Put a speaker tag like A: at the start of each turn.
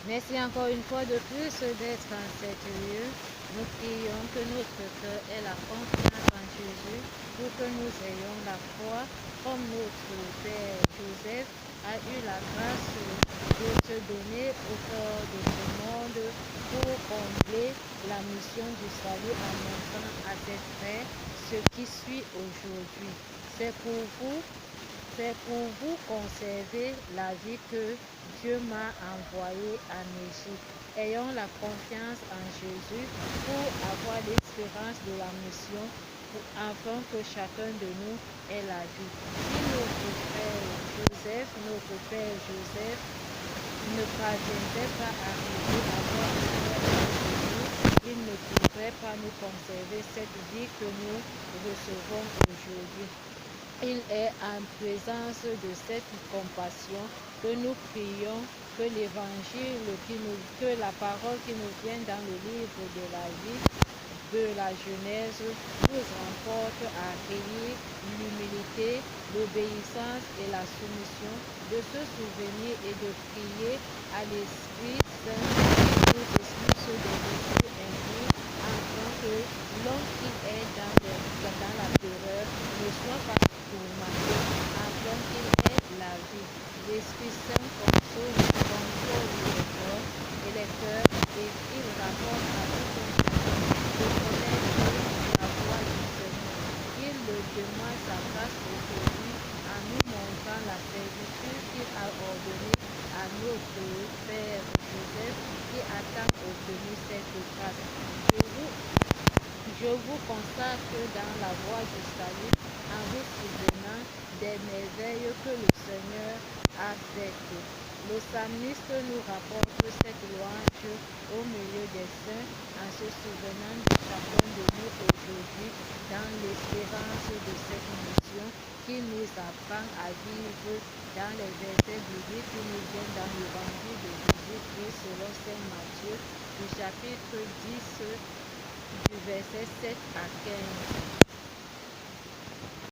A: Merci encore une fois de plus d'être en cet lieu. Nous prions que notre cœur ait la confiance en Jésus pour que nous ayons la foi comme notre Père Joseph a eu la grâce de se donner au cœur de ce monde pour combler la mission du salut en montrant à ses frères ce qui suit aujourd'hui. C'est pour vous conserver la vie que Dieu m'a envoyé en Égypte. Ayons la confiance en Jésus pour avoir l'espérance de la mission, afin que chacun de nous ait la vie. Si notre Père Joseph, ne parviendrait pas à arriver à voir le Père Jésus, il ne pourrait pas nous conserver cette vie que nous recevons aujourd'hui. Il est en présence de cette compassion que nous prions que l'évangile, que la parole qui nous vient dans le livre de la vie, de la Genèse, nous emporte à accueillir l'humilité, l'obéissance et la soumission, de se souvenir et de prier à l'Esprit Saint qui nous explique ce dont Jésus induit, afin que l'homme qui est dans la terreur ne soit pas tourmenté, afin qu'il ait la vie. L'Esprit Saint console les cœurs et il rapporte à tout un chacun de connaître la voie du Seigneur. Il le demande sa grâce aujourd'hui en nous montrant la servitude qu'il a ordonnée à notre Père Joseph qui attend obtenir cette grâce. Je vous consacre dans la voie du salut en vous souvenant des merveilles que le Seigneur a faites. Le psalmiste nous rapporte cette louange au milieu des saints en se souvenant de chacun de nous aujourd'hui dans l'espérance de cette mission qui nous apprend à vivre dans les versets bibliques qui nous viennent dans l'évangile de Jésus-Christ selon saint Matthieu du chapitre 10 du verset 7 à 15.